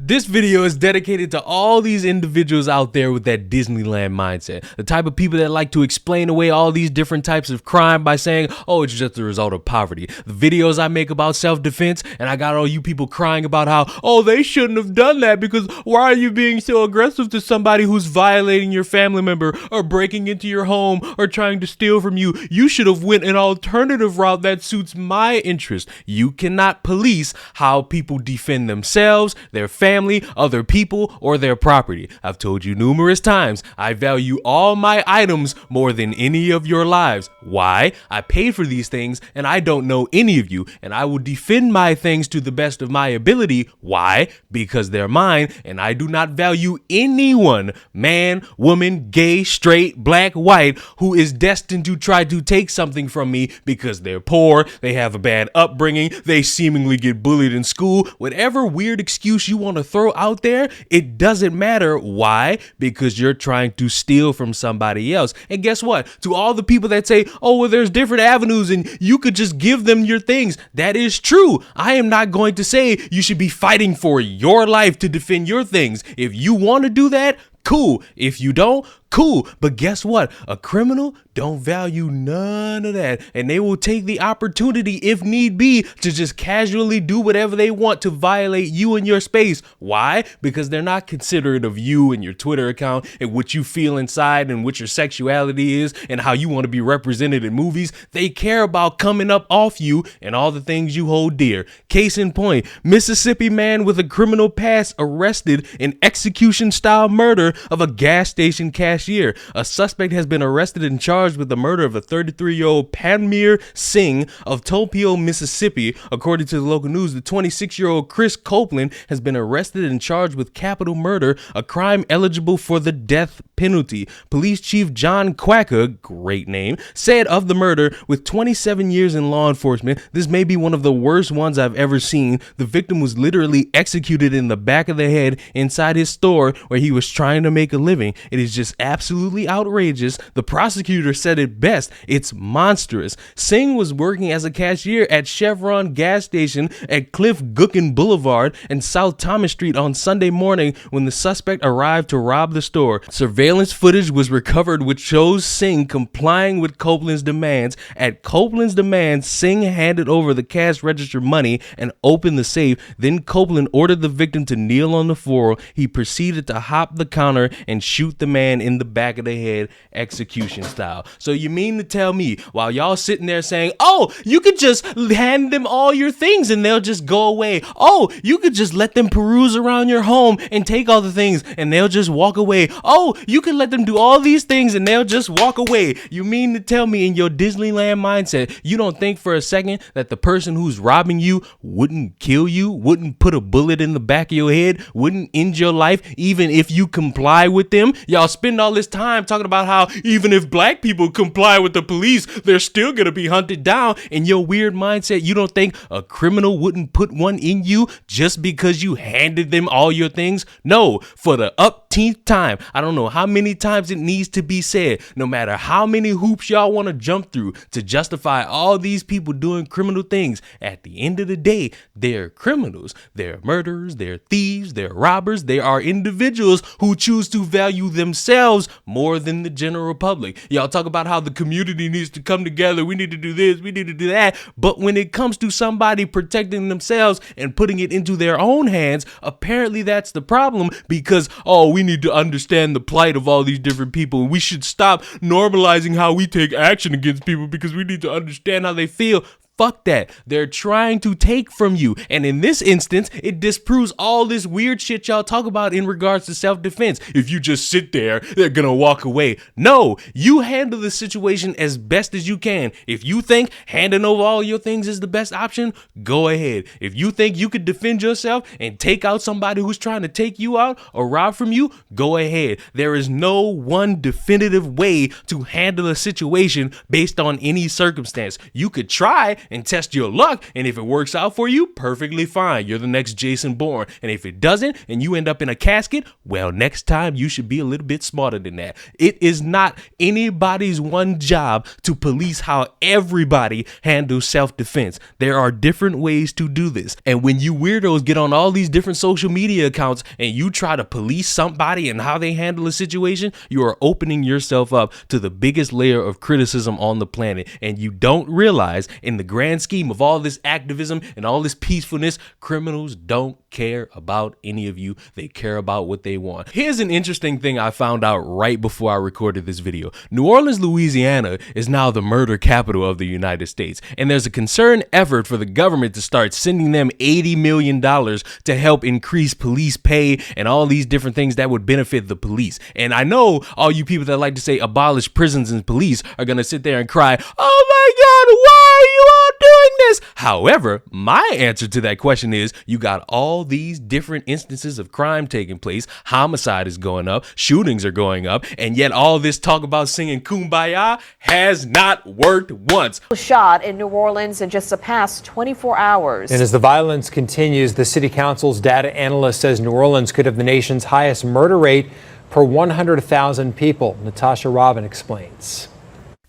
This video is dedicated to all these individuals out there with that Disneyland mindset. The type of people that like to explain away all these different types of crime by saying, oh, it's just the result of poverty. The videos I make about self-defense, and I got all you people crying about how, oh, they shouldn't have done that because why are you being so aggressive to somebody who's violating your family member or breaking into your home or trying to steal from you? You should have went an alternative route that suits my interest. You cannot police how people defend themselves, their family, other people, or their property. I've told you numerous times, I value all my items more than any of your lives. Why? I paid for these things and I don't know any of you, and I will defend my things to the best of my ability. Why? Because they're mine and I do not value anyone, man, woman, gay, straight, black, white, who is destined to try to take something from me because they're poor, they have a bad upbringing, they seemingly get bullied in school. Whatever weird excuse you want to throw out there, it doesn't matter. Why? Because you're trying to steal from somebody else. And guess what? To all the people that say, oh, well, there's different avenues and you could just give them your things. That is true. I am not going to say you should be fighting for your life to defend your things. If you want to do that, cool. If you don't, cool. But guess what? A criminal don't value none of that. And they will take the opportunity, if need be, to just casually do whatever they want to violate you and your space. Why? Because they're not considerate of you and your Twitter account and what you feel inside and what your sexuality is and how you want to be represented in movies. They care about coming up off you and all the things you hold dear. Case in point, Mississippi man with a criminal past arrested in execution-style murder of a gas station cashier. A suspect has been arrested and charged with the murder of a 33-year-old Panmir Singh of Tupelo, Mississippi. According to the local news, the 26-year-old Chris Copeland has been arrested and charged with capital murder, a crime eligible for the death penalty. Police Chief John Quacker, great name, said of the murder, with 27 years in law enforcement, this may be one of the worst ones I've ever seen. The victim was literally executed in the back of the head inside his store where he was trying to make a living. It is just absolutely outrageous. The prosecutor said it best. It's monstrous. Singh was working as a cashier at Chevron gas station at Cliff Gookin Boulevard and South Thomas Street on Sunday morning when the suspect arrived to rob the store. Surveillance footage was recovered which shows Singh complying with Copeland's demands. At Copeland's demands, Singh handed over the cash register money and opened the safe. Then Copeland ordered the victim to kneel on the floor. He proceeded to hop the counter and shoot the man in the back of the head, execution style. So you mean to tell me while y'all sitting there saying, oh, you could just hand them all your things and they'll just go away. Oh, you could just let them peruse around your home and take all the things and they'll just walk away. Oh, you could let them do all these things and they'll just walk away. You mean to tell me in your Disneyland mindset, you don't think for a second that the person who's robbing you wouldn't kill you, wouldn't put a bullet in the back of your head, wouldn't end your life even if you comply with them? Y'all spend all this time talking about how even if black people comply with the police, they're still gonna be hunted down. In your weird mindset, you don't think a criminal wouldn't put one in you just because you handed them all your things? No, for the upteenth time, I don't know how many times it needs to be said, no matter how many hoops y'all want to jump through to justify all these people doing criminal things, at the end of the day, they're criminals. They're murderers, they're thieves, they're robbers. They are individuals who choose to value themselves more than the general public. Y'all talk about how the community needs to come together. We need to do this, we need to do that. But when it comes to somebody protecting themselves and putting it into their own hands, apparently that's the problem because, oh, we need to understand the plight of all these different people. We should stop normalizing how we take action against people because we need to understand how they feel. Fuck that. They're trying to take from you. And in this instance, it disproves all this weird shit y'all talk about in regards to self-defense. If you just sit there, they're gonna walk away. No, you handle the situation as best as you can. If you think handing over all your things is the best option, go ahead. If you think you could defend yourself and take out somebody who's trying to take you out or rob from you, go ahead. There is no one definitive way to handle a situation based on any circumstance. You could try and test your luck. And if it works out for you, perfectly fine. You're the next Jason Bourne. And if it doesn't and you end up in a casket, well, next time you should be a little bit smarter than that. It is not anybody's one job to police how everybody handles self-defense. There are different ways to do this. And when you weirdos get on all these different social media accounts and you try to police somebody and how they handle a situation, you are opening yourself up to the biggest layer of criticism on the planet. And you don't realize, in the grand scheme of all this activism and all this peacefulness, criminals don't care about any of you. They care about what they want. Here's an interesting thing I found out right before I recorded this video. New Orleans, Louisiana is now the murder capital of the United States. And there's a concerned effort for the government to start sending them $80 million to help increase police pay and all these different things that would benefit the police. And I know all you people that like to say abolish prisons and police are going to sit there and cry, oh my God, why are you all doing this? However, my answer to that question is you got all these different instances of crime taking place. Homicide is going up, shootings are going up, and yet all this talk about singing Kumbaya has not worked once. Shot in New Orleans in just the past 24 hours. And as the violence continues, the city council's data analyst says New Orleans could have the nation's highest murder rate per 100,000 people. Natasha Robin explains.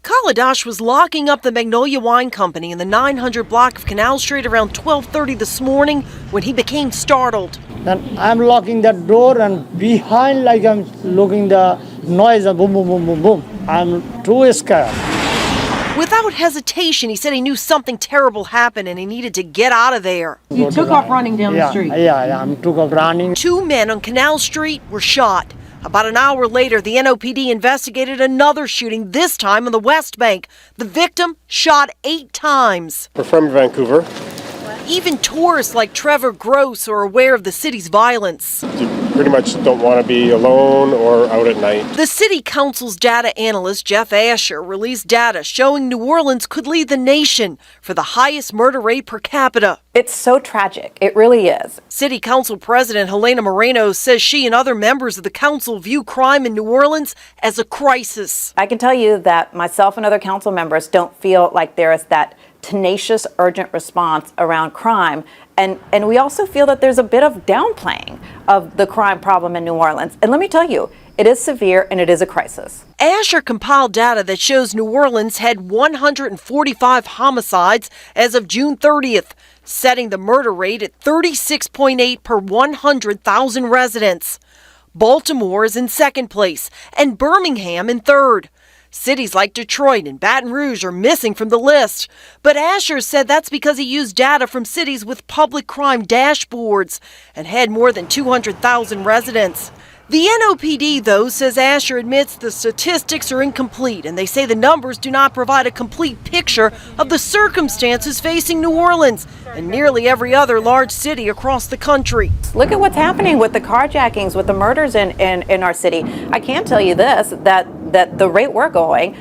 Kaladesh was locking up the Magnolia Wine Company in the 900 block of Canal Street around 12:30 this morning when he became startled. Then I'm locking that door, and behind, like I'm looking the noise, boom, boom, boom, boom, boom. I'm too scared. Without hesitation, he said he knew something terrible happened and he needed to get out of there. You took off running down the street? Yeah, I took off running. 2 men on Canal Street were shot. About an hour later, the NOPD investigated another shooting, this time on the West Bank. The victim shot 8 times. We're from Vancouver. Even tourists like Trevor Gross are aware of the city's violence. You pretty much don't want to be alone or out at night. The city council's data analyst, Jeff Asher, released data showing New Orleans could lead the nation for the highest murder rate per capita. It's so tragic. It really is. City Council President Helena Moreno says she and other members of the council view crime in New Orleans as a crisis. I can tell you that myself and other council members don't feel like there is that tenacious, urgent response around crime. And we also feel that there's a bit of downplaying of the crime problem in New Orleans. And let me tell you, it is severe and it is a crisis. Asher compiled data that shows New Orleans had 145 homicides as of June 30th, setting the murder rate at 36.8 per 100,000 residents. Baltimore is in second place and Birmingham in third. Cities like Detroit and Baton Rouge are missing from the list. But Asher said that's because he used data from cities with public crime dashboards and had more than 200,000 residents. The NOPD, though, says Asher admits the statistics are incomplete, and they say the numbers do not provide a complete picture of the circumstances facing New Orleans and nearly every other large city across the country. Look at what's happening with the carjackings, with the murders in our city. I can tell you this, that the rate we're going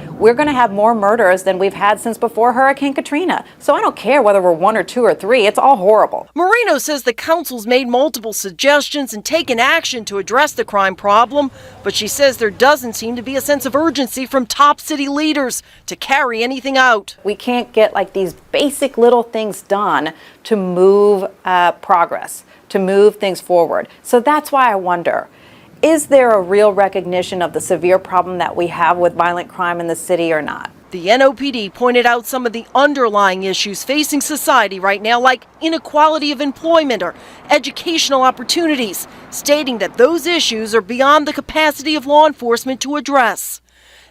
to have more murders than we've had since before Hurricane Katrina. So I don't care whether we're 1 or 2 or 3, it's all horrible. Moreno says the council's made multiple suggestions and taken action to address the crime problem, but she says there doesn't seem to be a sense of urgency from top city leaders to carry anything out. We can't get like these basic little things done to move progress, to move things forward. So that's why I wonder, is there a real recognition of the severe problem that we have with violent crime in the city or not? The NOPD pointed out some of the underlying issues facing society right now, like inequality of employment or educational opportunities, stating that those issues are beyond the capacity of law enforcement to address.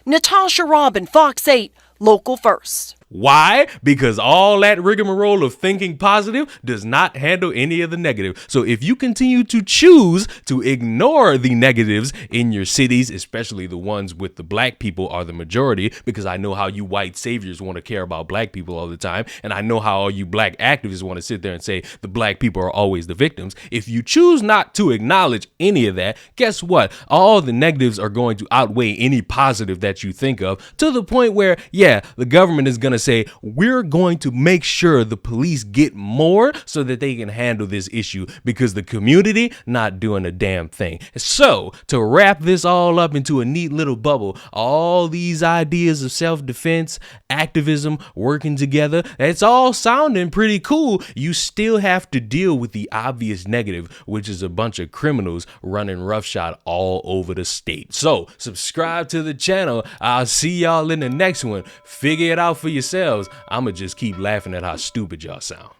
Natasha Robin, Fox 8, Local First. Why? Because all that rigmarole of thinking positive does not handle any of the negative. So if you continue to choose to ignore the negatives in your cities, especially the ones with the black people are the majority, because I know how you white saviors want to care about black people all the time, and I know how all you black activists want to sit there and say the black people are always the victims. If you choose not to acknowledge any of that, guess what? All the negatives are going to outweigh any positive that you think of, to the point where, yeah, the government is going to to say, we're going to make sure the police get more so that they can handle this issue, because the community not doing a damn thing. So to wrap this all up into a neat little bubble, all these ideas of self-defense, activism, working together, it's all sounding pretty cool. You still have to deal with the obvious negative, which is a bunch of criminals running roughshod all over the state. So subscribe to the channel. I'll see y'all in the next one. Figure it out for yourselves. I'ma just keep laughing at how stupid y'all sound.